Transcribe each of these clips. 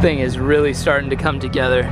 thing is really starting to come together.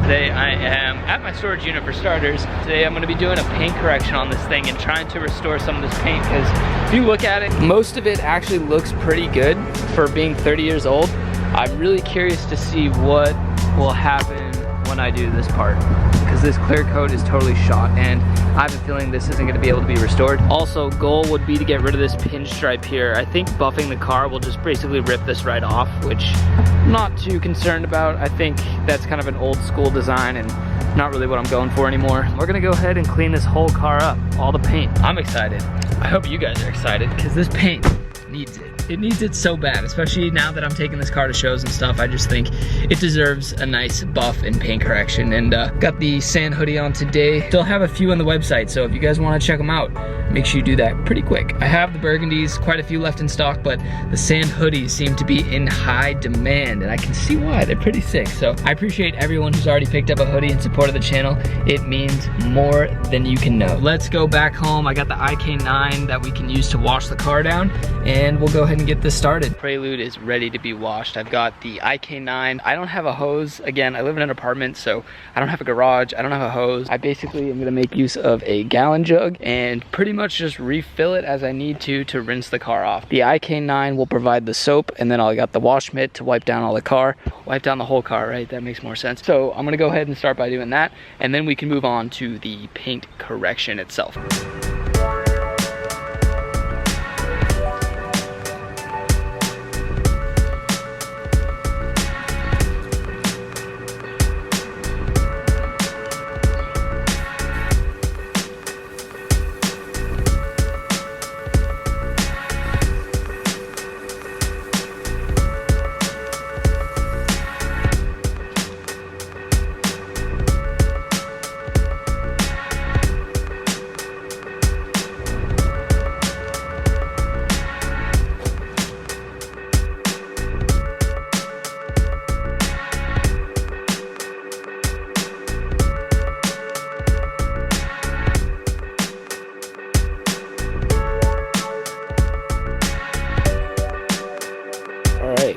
Today I am at my storage unit for starters. Today I'm gonna be doing a paint correction on this thing and trying to restore some of this paint, because if you look at it, most of it actually looks pretty good for being 30 years old. I'm really curious to see what will happen when I do this part, because this clear coat is totally shot and I have a feeling this isn't going to be able to be restored. Also, goal would be to get rid of this pinstripe here. I think buffing the car will just basically rip this right off, which I'm not too concerned about. I think that's kind of an old school design and not really what I'm going for anymore. We're gonna go ahead and clean this whole car up, all the paint. I'm excited. I hope you guys are excited, because this paint needs it. It needs it so bad, especially now that I'm taking this car to shows and stuff. I just think it deserves a nice buff and paint correction. And got the sand hoodie on today. Still have a few on the website, so if you guys want to check them out, make sure you do that pretty quick. I have the burgundies, quite a few left in stock, but the sand hoodies seem to be in high demand, and I can see why. They're pretty sick. So I appreciate everyone who's already picked up a hoodie in support of the channel. It means more than you can know. Let's go back home. I got the IK9 that we can use to wash the car down, and we'll go ahead and get this started. Prelude is ready to be washed. I've got the IK9. I don't have a hose. Again, I live in an apartment, so I don't have a garage. I don't have a hose. I basically am gonna make use of a gallon jug and pretty much just refill it as I need to rinse the car off. The IK9 will provide the soap, and then I got the wash mitt to wipe down all the car. Wipe down the whole car, right? That makes more sense. So I'm gonna go ahead and start by doing that, and then we can move on to the paint correction itself.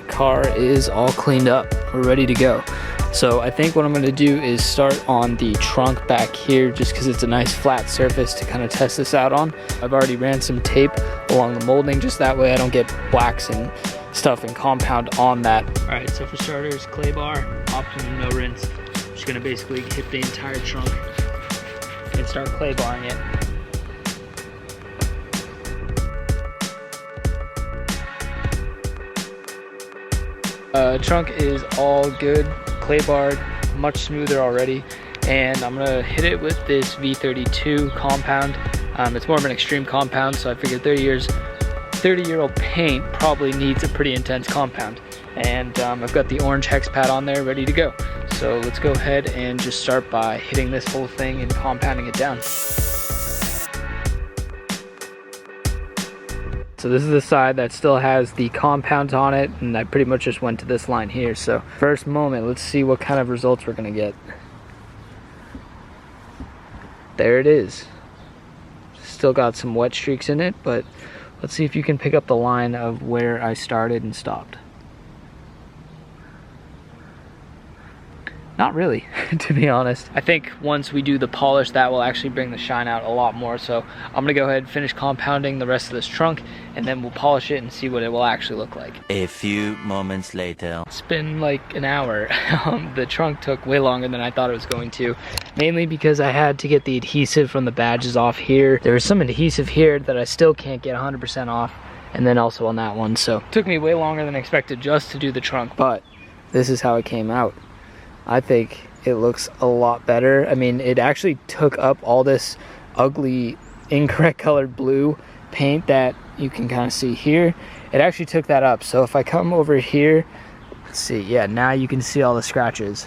Car is all cleaned up. We're ready to go. So I think what I'm going to do is start on the trunk back here, just because it's a nice flat surface to kind of test this out on. I've already ran some tape along the molding, just that way I don't get wax and stuff and compound on that. Alright, so for starters, clay bar, optimum no rinse. I'm just going to basically hit the entire trunk and start clay barring it. Trunk is all good, clay barred, much smoother already, and I'm gonna hit it with this V32 compound. It's more of an extreme compound, so I figured 30-year-old paint probably needs a pretty intense compound. And I've got the orange hex pad on there ready to go. So let's go ahead and just start by hitting this whole thing and compounding it down. So this is the side that still has the compounds on it, and I pretty much just went to this line here. So first moment, let's see what kind of results we're gonna get. There it is. Still got some wet streaks in it, but let's see if you can pick up the line of where I started and stopped. Not really, to be honest. I think once we do the polish, that will actually bring the shine out a lot more. So I'm gonna go ahead and finish compounding the rest of this trunk, and then we'll polish it and see what it will actually look like. A few moments later. It's been like an hour. The trunk took way longer than I thought it was going to, mainly because I had to get the adhesive from the badges off here. There was some adhesive here that I still can't get 100% off, and then also on that one. So it took me way longer than expected just to do the trunk, but this is how it came out. I think it looks a lot better. I mean, it actually took up all this ugly, incorrect colored blue paint that you can kind of see here. It actually took that up. So if I come over here, let's see, yeah, now you can see all the scratches.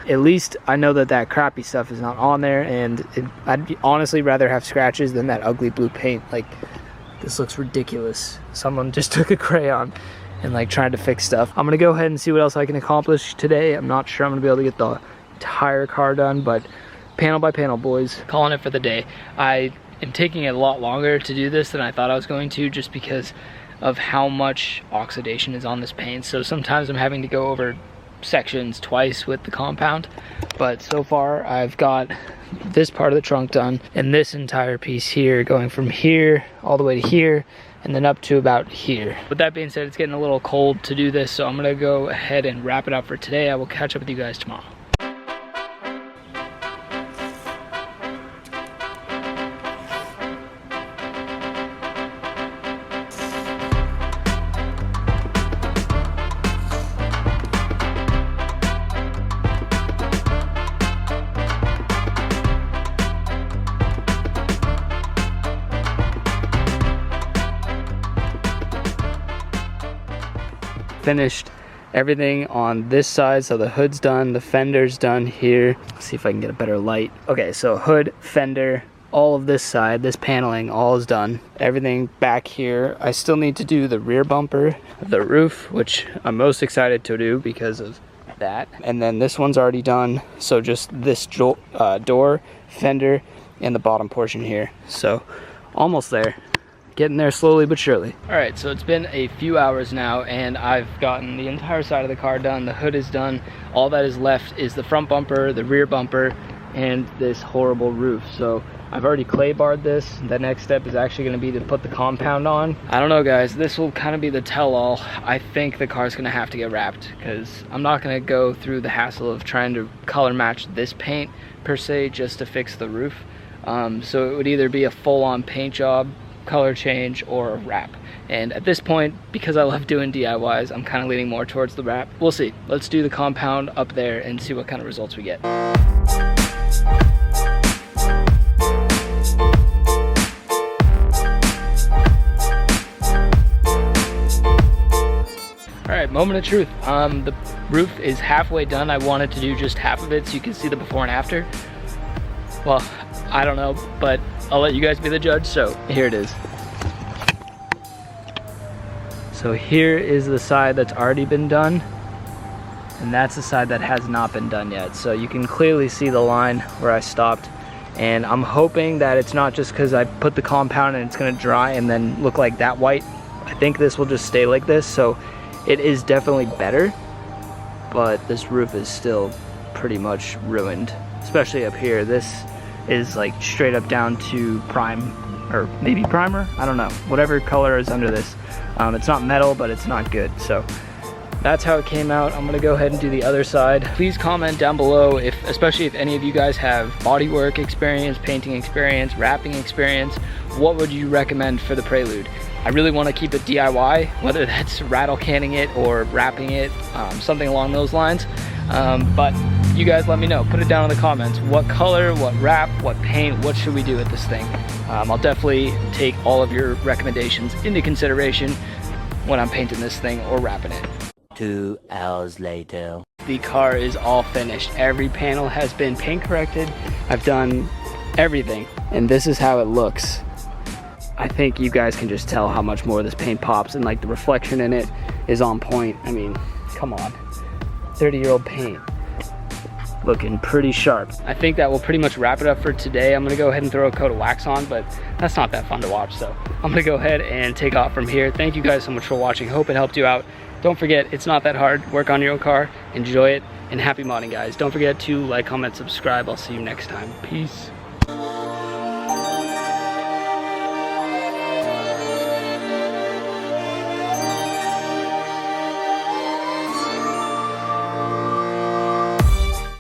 At least I know that that crappy stuff is not on there, and I'd honestly rather have scratches than that ugly blue paint. Like, this looks ridiculous. Someone just took a crayon and like trying to fix stuff. I'm gonna go ahead and see what else I can accomplish today. I'm not sure I'm gonna be able to get the entire car done, but panel by panel, boys. Calling it for the day. I am taking a lot longer to do this than I thought I was going to, just because of how much oxidation is on this paint. So sometimes I'm having to go over sections twice with the compound, but so far I've got this part of the trunk done and this entire piece here, going from here all the way to here and then up to about here. With that being said, it's getting a little cold to do this, so I'm gonna go ahead and wrap it up for today. I will catch up with you guys tomorrow. Finished everything on this side, so the hood's done, the fender's done here. Let's see if I can get a better light. Okay, so hood, fender, all of this side, this paneling, all is done. Everything back here, I still need to do the rear bumper, the roof, which I'm most excited to do because of that. And then this one's already done, so just this door, fender, and the bottom portion here. So almost there. Getting there slowly but surely. All right, so it's been a few hours now and I've gotten the entire side of the car done. The hood is done. All that is left is the front bumper, the rear bumper, and this horrible roof. So I've already clay barred this. The next step is actually gonna be to put the compound on. I don't know, guys, this will kind of be the tell-all. I think the car's gonna have to get wrapped because I'm not gonna go through the hassle of trying to color match this paint per se just to fix the roof. So it would either be a full-on paint job, color change, or a wrap. And at this point, because I love doing DIYs, I'm kind of leaning more towards the wrap. We'll see. Let's do the compound up there and see what kind of results we get. Alright, moment of truth. The roof is halfway done. I wanted to do just half of it so you can see the before and after. Well, I don't know, but I'll let you guys be the judge, so here it is. So here is the side that's already been done, and that's the side that has not been done yet. So you can clearly see the line where I stopped, and I'm hoping that it's not just because I put the compound and it's gonna dry and then look like that white. I think this will just stay like this, so it is definitely better, but this roof is still pretty much ruined, especially up here. This is like straight up down to prime, or maybe primer, I don't know, whatever color is under this. It's not metal, but it's not good. So that's how it came out. I'm gonna go ahead and do the other side. Please comment down below, especially if any of you guys have bodywork experience, painting experience, wrapping experience. What would you recommend for the Prelude? I really want to keep it DIY, whether that's rattle canning it or wrapping it, something along those lines. But you guys let me know. Put it down in the comments. What color, what wrap, what paint, what should we do with this thing? I'll definitely take all of your recommendations into consideration when I'm painting this thing or wrapping it. 2 hours later. The car is all finished. Every panel has been paint corrected. I've done everything, and this is how it looks. I think you guys can just tell how much more this paint pops, and like the reflection in it is on point. I mean, come on. 30-year-old paint. Looking pretty sharp. I think that will pretty much wrap it up for today. I'm gonna go ahead and throw a coat of wax on, but that's not that fun to watch, so I'm gonna go ahead and take off from here. Thank you guys so much for watching. Hope it helped you out. Don't forget, it's not that hard. Work on your own car, enjoy it, and happy modding, guys. Don't forget to like, comment, subscribe. I'll see you next time. Peace.